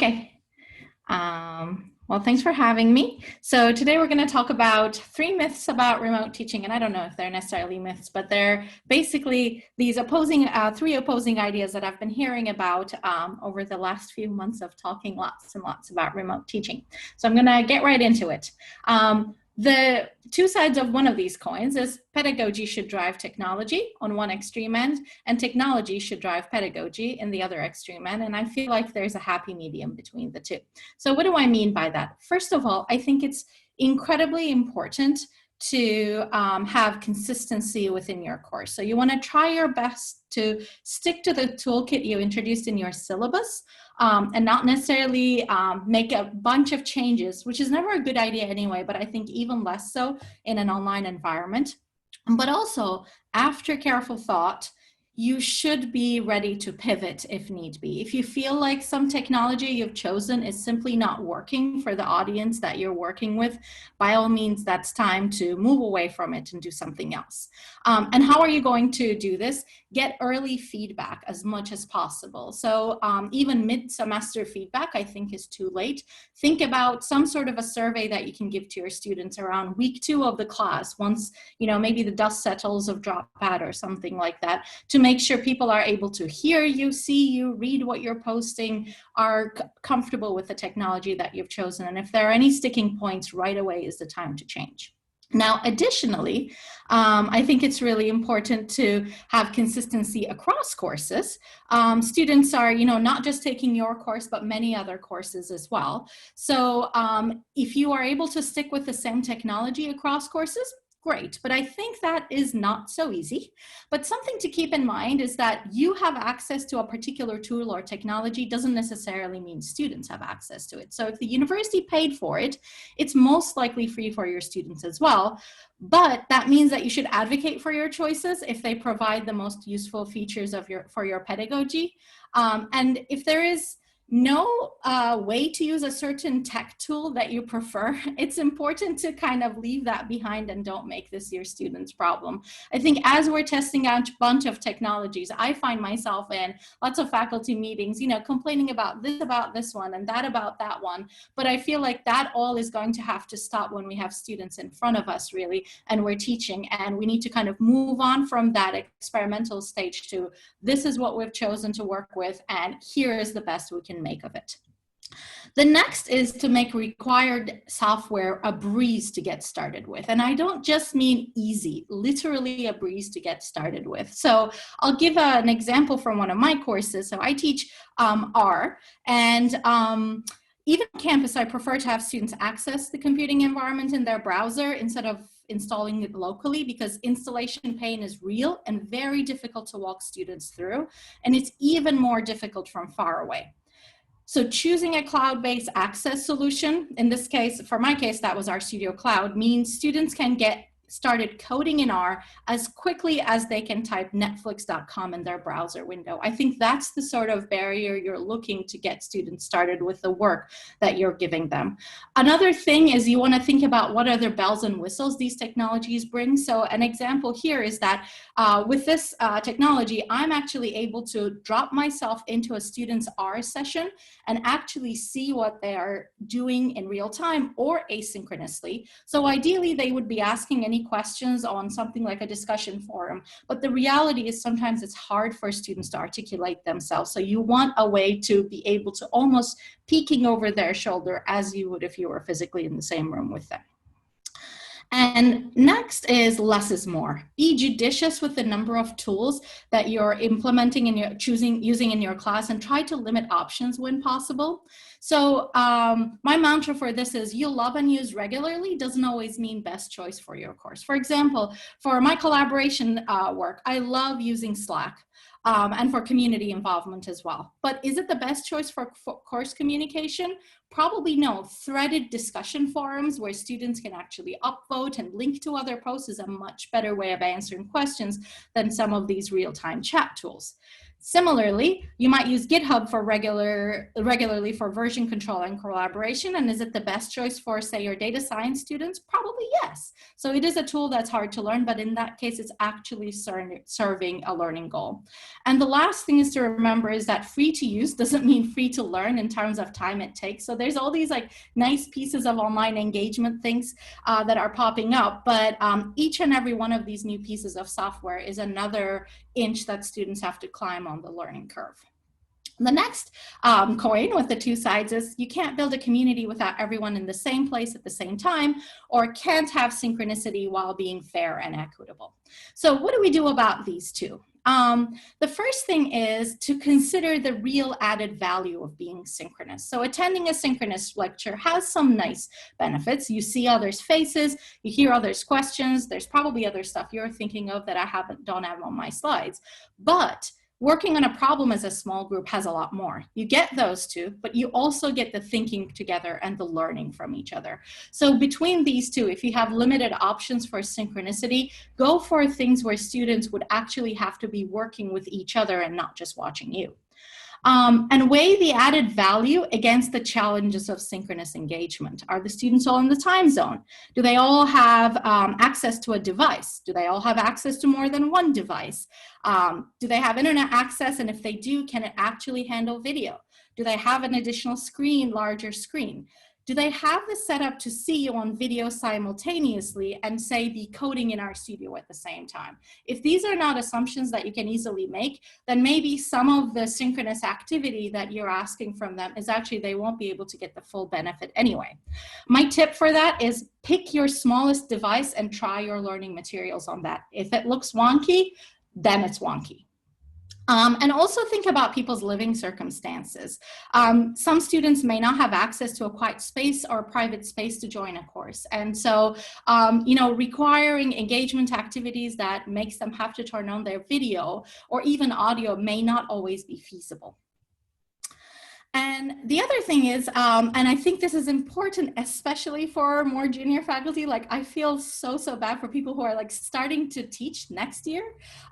Okay. Well, thanks for having me. So today we're going to talk about 3 myths about remote teaching. And I don't know if they're necessarily myths, but they're basically these three opposing ideas that I've been hearing about over the last few months of talking lots and lots about remote teaching. So I'm going to get right into it. The two sides of one of these coins is pedagogy should drive technology on one extreme end, and technology should drive pedagogy in the other extreme end. And I feel like there's a happy medium between the two. So what do I mean by that? First of all, I think it's incredibly important to have consistency within your course. So you want to try your best to stick to the toolkit you introduced in your syllabus and not necessarily make a bunch of changes, which is never a good idea anyway, but I think even less so in an online environment. But also, after careful thought, you should be ready to pivot if need be. If you feel like some technology you've chosen is simply not working for the audience that you're working with, by all means, that's time to move away from it and do something else. And how are you going to do this? Get early feedback as much as possible. So even mid-semester feedback, I think, is too late. Think about some sort of a survey that you can give to your students around week 2 of the class, once, maybe the dust settles of dropout or something like that, to make sure people are able to hear you, see you, read what you're posting, are comfortable with the technology that you've chosen. And if there are any sticking points, right away is the time to change. Now, additionally, I think it's really important to have consistency across courses. Students are, not just taking your course, but many other courses as well. So if you are able to stick with the same technology across courses, great, but I think that is not so easy. But something to keep in mind is that you have access to a particular tool or technology doesn't necessarily mean students have access to it. So if the university paid for it, it's most likely free for your students as well. But that means that you should advocate for your choices if they provide the most useful features for your pedagogy. And if there is no way to use a certain tech tool that you prefer, it's important to kind of leave that behind and don't make this your student's problem. I think as we're testing out a bunch of technologies, I find myself in lots of faculty meetings, complaining about this one and that about that one. But I feel like that all is going to have to stop when we have students in front of us, really, and we're teaching. And we need to kind of move on from that experimental stage to this is what we've chosen to work with, and here is the best we can make of it. The next is to make required software a breeze to get started with. And I don't just mean easy, literally a breeze to get started with. So I'll give an example from one of my courses. So I teach R, and even on campus, I prefer to have students access the computing environment in their browser instead of installing it locally, because installation pain is real and very difficult to walk students through. And it's even more difficult from far away. So choosing a cloud-based access solution, in this case, for my case, that was RStudio Cloud, means students can get started coding in R as quickly as they can type netflix.com in their browser window. I think that's the sort of barrier you're looking to get students started with the work that you're giving them. Another thing is you want to think about what other bells and whistles these technologies bring. So an example here is that with this technology, I'm actually able to drop myself into a student's R session and actually see what they are doing in real time or asynchronously. So ideally, they would be asking any questions on something like a discussion forum. But the reality is sometimes it's hard for students to articulate themselves. So you want a way to be able to almost peeking over their shoulder as you would if you were physically in the same room with them. And next is less is more. Be judicious with the number of tools that you're implementing and using in your class, and try to limit options when possible. So my mantra for this is you love and use regularly doesn't always mean best choice for your course. For example, for my collaboration work, I love using Slack. And for community involvement as well. But is it the best choice for course communication? Probably no. Threaded discussion forums where students can actually upvote and link to other posts is a much better way of answering questions than some of these real-time chat tools. Similarly, you might use GitHub for regularly for version control and collaboration. And is it the best choice for, say, your data science students? Probably yes. So it is a tool that's hard to learn, but in that case, it's actually serving a learning goal. And the last thing is to remember is that free to use doesn't mean free to learn in terms of time it takes. So there's all these like nice pieces of online engagement things that are popping up, but each and every one of these new pieces of software is another inch that students have to climb on the learning curve. The next coin with the two sides is you can't build a community without everyone in the same place at the same time, or can't have synchronicity while being fair and equitable. So what do we do about these two? The first thing is to consider the real added value of being synchronous. So attending a synchronous lecture has some nice benefits. You see others' faces, you hear others' questions. There's probably other stuff you're thinking of that I don't have on my slides. But working on a problem as a small group has a lot more. You get those two, but you also get the thinking together and the learning from each other. So between these two, if you have limited options for synchronicity, go for things where students would actually have to be working with each other and not just watching you. And weigh the added value against the challenges of synchronous engagement. Are the students all in the time zone? Do they all have access to a device? Do they all have access to more than one device? Do they have internet access? And if they do, can it actually handle video? Do they have an additional screen, larger screen? Do they have the setup to see you on video simultaneously and say the coding in our studio at the same time? If these are not assumptions that you can easily make, then maybe some of the synchronous activity that you're asking from them is actually they won't be able to get the full benefit anyway. My tip for that is pick your smallest device and try your learning materials on that. If it looks wonky, then it's wonky. And also think about people's living circumstances. Some students may not have access to a quiet space or a private space to join a course. And so, requiring engagement activities that makes them have to turn on their video or even audio may not always be feasible. And the other thing is, and I think this is important, especially for more junior faculty, like I feel so bad for people who are like starting to teach next year.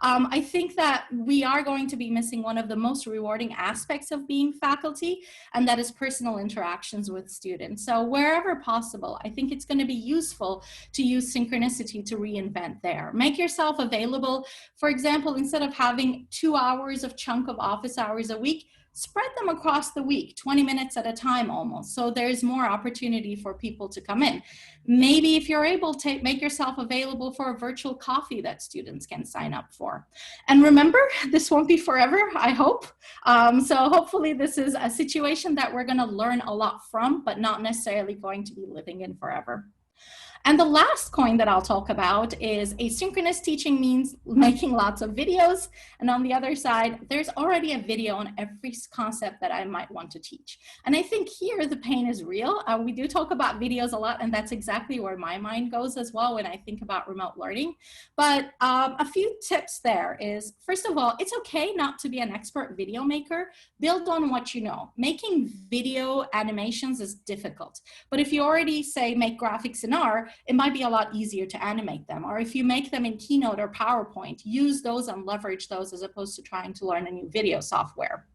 I think that we are going to be missing one of the most rewarding aspects of being faculty, and that is personal interactions with students. So wherever possible, I think it's going to be useful to use synchronicity to reinvent there. Make yourself available. For example, instead of having 2 hours of chunk of office hours a week, spread them across the week, 20 minutes at a time almost. So there's more opportunity for people to come in. Maybe if you're able to make yourself available for a virtual coffee that students can sign up for. And remember, this won't be forever, I hope. So hopefully this is a situation that we're going to learn a lot from, but not necessarily going to be living in forever. And the last coin that I'll talk about is asynchronous teaching means making lots of videos. And on the other side, there's already a video on every concept that I might want to teach. And I think here the pain is real. We do talk about videos a lot, and that's exactly where my mind goes as well when I think about remote learning. But a few tips there is, first of all, it's okay not to be an expert video maker. Build on what you know. Making video animations is difficult. But if you already say make graphics in R, it might be a lot easier to animate them. Or if you make them in Keynote or PowerPoint, use those and leverage those as opposed to trying to learn a new video software.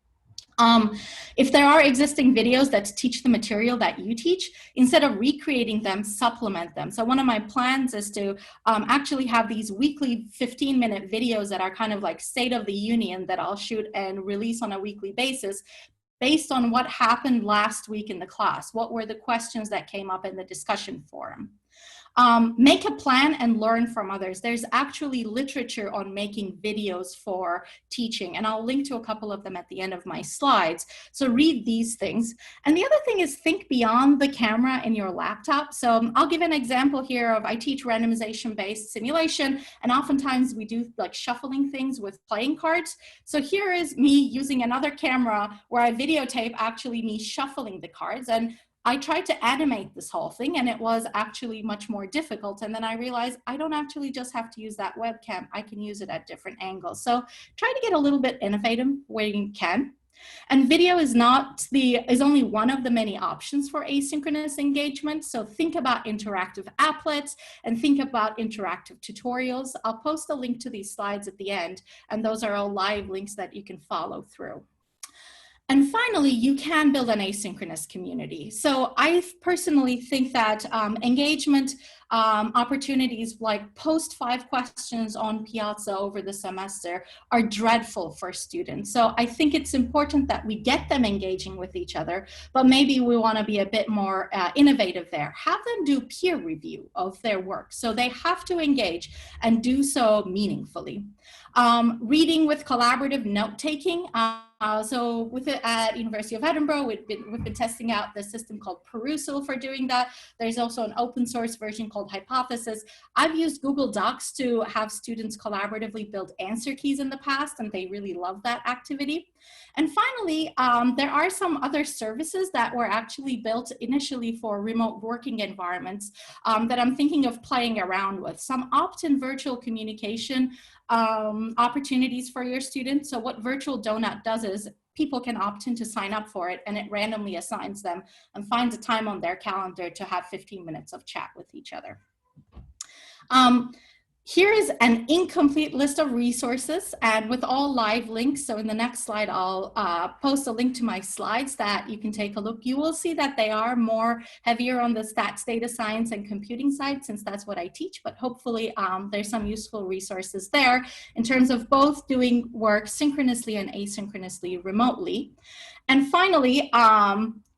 If there are existing videos that teach the material that you teach, instead of recreating them, supplement them. So one of my plans is to actually have these weekly 15-minute videos that are kind of like State of the Union that I'll shoot and release on a weekly basis, based on what happened last week in the class. What were the questions that came up in the discussion forum? Make a plan and learn from others. There's actually literature on making videos for teaching, and I'll link to a couple of them at the end of my slides. So read these things. And the other thing is think beyond the camera in your laptop. So I'll give an example here of I teach randomization-based simulation, and oftentimes we do like shuffling things with playing cards. So here is me using another camera where I videotape actually me shuffling the cards, and I tried to animate this whole thing, and it was actually much more difficult. And then I realized I don't actually just have to use that webcam. I can use it at different angles. So try to get a little bit innovative where you can. And video is only one of the many options for asynchronous engagement. So think about interactive applets and think about interactive tutorials. I'll post a link to these slides at the end, and those are all live links that you can follow through. And finally, you can build an asynchronous community. So I personally think that engagement opportunities like post 5 questions on Piazza over the semester are dreadful for students. So I think it's important that we get them engaging with each other, but maybe we want to be a bit more innovative there. Have them do peer review of their work. So they have to engage and do so meaningfully. Reading with collaborative note-taking. So with it at University of Edinburgh, we've been testing out the system called Perusal for doing that. There's also an open source version called Hypothesis. I've used Google Docs to have students collaboratively build answer keys in the past, and they really love that activity. And finally, there are some other services that were actually built initially for remote working environments that I'm thinking of playing around with. Some opt-in virtual communication opportunities for your students. So what Virtual Donut does is people can opt in to sign up for it, and it randomly assigns them and finds a time on their calendar to have 15 minutes of chat with each other. Here is an incomplete list of resources and with all live links. So in the next slide, I'll post a link to my slides that you can take a look. You will see that they are more heavier on the stats, data science, and computing side, since that's what I teach, but hopefully there's some useful resources there in terms of both doing work synchronously and asynchronously remotely. And finally,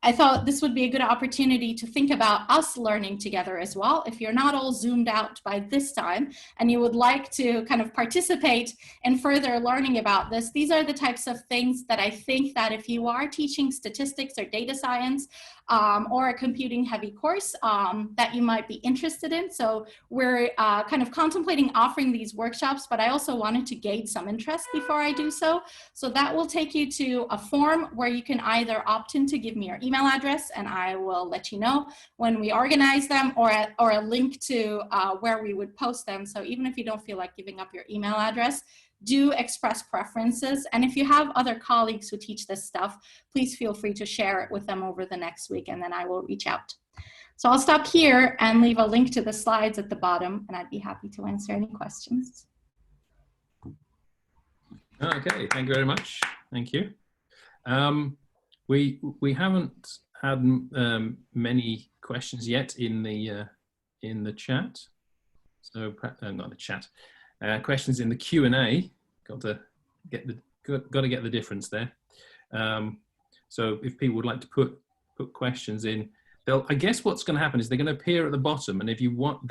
I thought this would be a good opportunity to think about us learning together as well. If you're not all zoomed out by this time and you would like to kind of participate in further learning about this, these are the types of things that I think that if you are teaching statistics or data science or a computing heavy course that you might be interested in. So we're kind of contemplating offering these workshops, but I also wanted to gauge some interest before I do so. So that will take you to a form where you can either opt in to give me your email address, and I will let you know when we organize them, or a link to where we would post them. So even if you don't feel like giving up your email address, do express preferences. And if you have other colleagues who teach this stuff, please feel free to share it with them over the next week, and then I will reach out. So I'll stop here and leave a link to the slides at the bottom, and I'd be happy to answer any questions. Okay, thank you very much. Thank you. We haven't had many questions yet in the chat. So not the chat. Questions in the Q&A. Got to get the difference there. So if people would like to put questions in, I guess what's going to happen is they're going to appear at the bottom, and if you want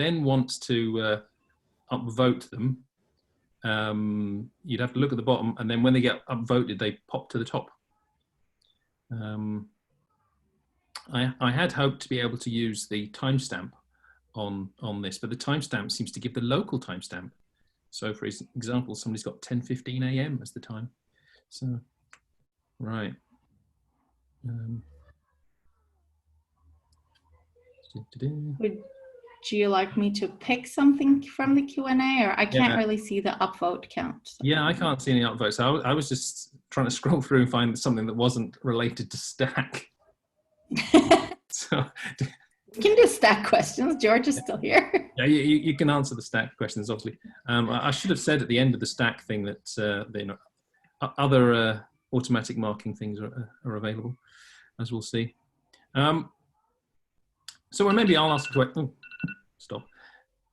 to upvote them, you'd have to look at the bottom, and then when they get upvoted, they pop to the top. I had hoped to be able to use the timestamp on this, but the timestamp seems to give the local timestamp. So for example, somebody's got 10:15 a.m. as the time. So, right. Would you like me to pick something from the Q&A, or I can't really see the upvote count? So. Yeah, I can't see any upvotes. So I was just trying to scroll through and find something that wasn't related to stack. So you can do stack questions. George is still here. Yeah, you can answer the stack questions, obviously. I should have said at the end of the stack thing that other automatic marking things are available, as we'll see. So maybe I'll ask a question. Oh, stop.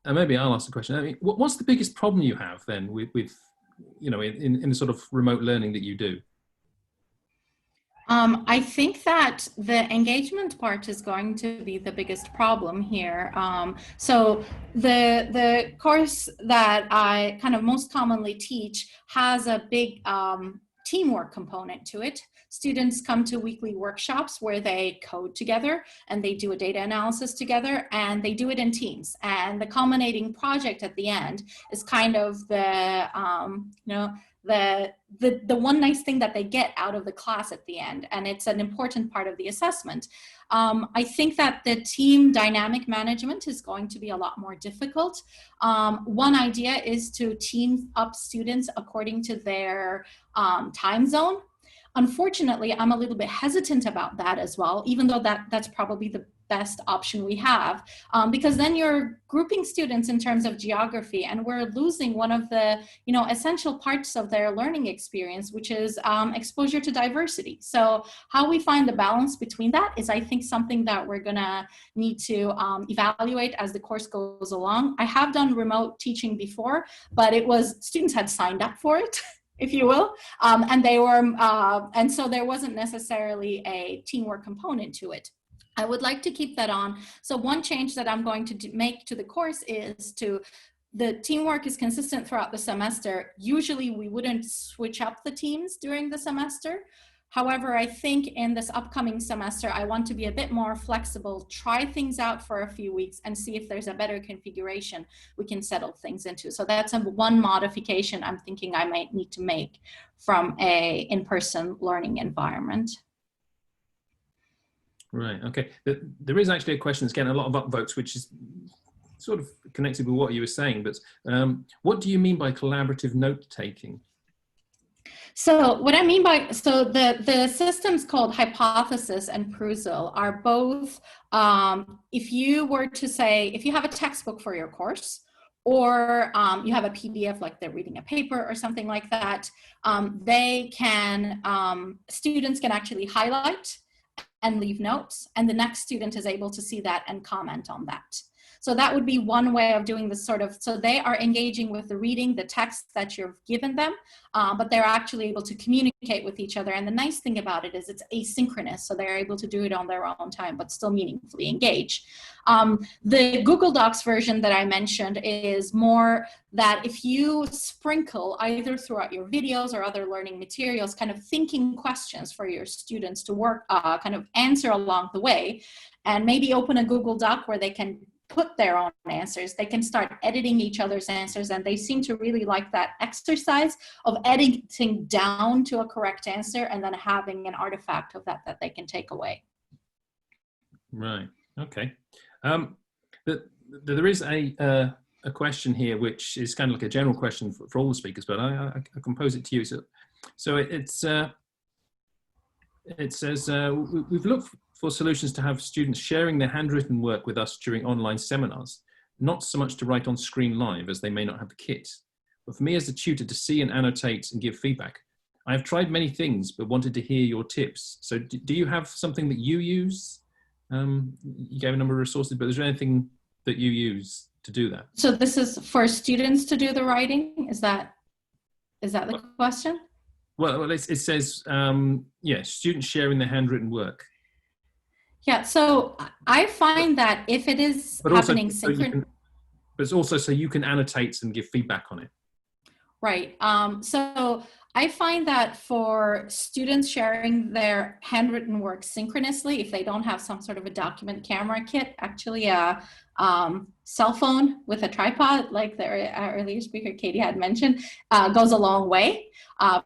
Maybe I'll ask a question. I mean, what's the biggest problem you have then with in the sort of remote learning that you do? I think that the engagement part is going to be the biggest problem here. So the course that I kind of most commonly teach has a big teamwork component to it. Students come to weekly workshops where they code together and they do a data analysis together, and they do it in teams. And the culminating project at the end is kind of the one nice thing that they get out of the class at the end, and it's an important part of the assessment. I think that the team dynamic management is going to be a lot more difficult. One idea is to team up students according to their time zone. Unfortunately, I'm a little bit hesitant about that as well, even though that's probably the best option we have, because then you're grouping students in terms of geography, and we're losing one of the essential parts of their learning experience, which is exposure to diversity. So how we find the balance between that is, I think, something that we're gonna need to evaluate as the course goes along. I have done remote teaching before, but it was students had signed up for it, if you will, and they were, and so there wasn't necessarily a teamwork component to it. I would like to keep that on. So one change that I'm going to make to the course is the teamwork is consistent throughout the semester. Usually we wouldn't switch up the teams during the semester. However, I think in this upcoming semester, I want to be a bit more flexible, try things out for a few weeks and see if there's a better configuration we can settle things into. So that's one modification I'm thinking I might need to make from a in-person learning environment. Right, okay. There is actually a question that's getting a lot of upvotes, which is sort of connected with what you were saying, but what do you mean by collaborative note-taking? So what I mean by, so the systems called Hypothesis and Perusal are both, if you were to say, if you have a textbook for your course, or you have a PDF, like they're reading a paper or something like that, they can, students can actually highlight and leave notes, and the next student is able to see that and comment on that. So that would be one way of doing this sort of, so they are engaging with the reading, the text that you've given them, but they're actually able to communicate with each other. And the nice thing about it is it's asynchronous, so they're able to do it on their own time, but still meaningfully engage. The Google Docs version that I mentioned is more that if you sprinkle either throughout your videos or other learning materials, kind of thinking questions for your students to work, kind of answer along the way, and maybe open a Google Doc where they can put their own answers, they can start editing each other's answers, and they seem to really like that exercise of editing down to a correct answer and then having an artifact of that they can take away. Right, okay. There is a question here which is kind of like a general question for all the speakers, but I can pose it to you. So it says, we've looked for solutions to have students sharing their handwritten work with us during online seminars, not so much to write on screen live as they may not have the kit, but for me as a tutor to see and annotate and give feedback. I have tried many things, but wanted to hear your tips. So do you have something that you use? You gave a number of resources, but is there anything that you use to do that? So this is for students to do the writing? Is that the question? Well, it says, yeah, students sharing their handwritten work. Yeah, so I find that if it is happening synchronously, but it's also so you can annotate and give feedback on it. Right. So I find that for students sharing their handwritten work synchronously, if they don't have some sort of a document camera kit, actually a cell phone with a tripod, like the earlier speaker Katie had mentioned, goes a long way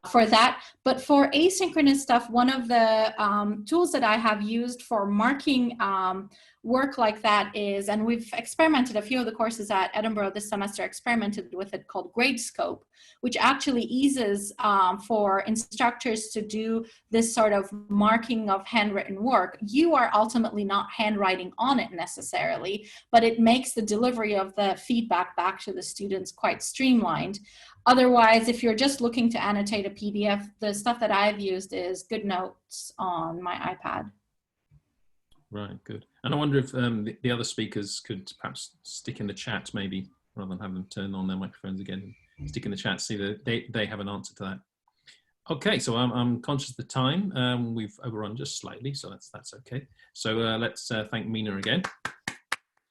for that. But for asynchronous stuff, one of the tools that I have used for marking work like that is, and we've experimented, a few of the courses at Edinburgh this semester experimented with it, called Gradescope, which actually eases for instructors to do this sort of marking of handwritten work. You are ultimately not handwriting on it necessarily, but it makes the delivery of the feedback back to the students quite streamlined. Otherwise, if you're just looking to annotate a PDF, the stuff that I've used is GoodNotes on my iPad. Right, good. And I wonder if the other speakers could perhaps stick in the chat, maybe, rather than have them turn on their microphones again, stick in the chat, see that they have an answer to that. Okay, so I'm conscious of the time. We've overrun just slightly, so that's okay. So let's thank Mina again.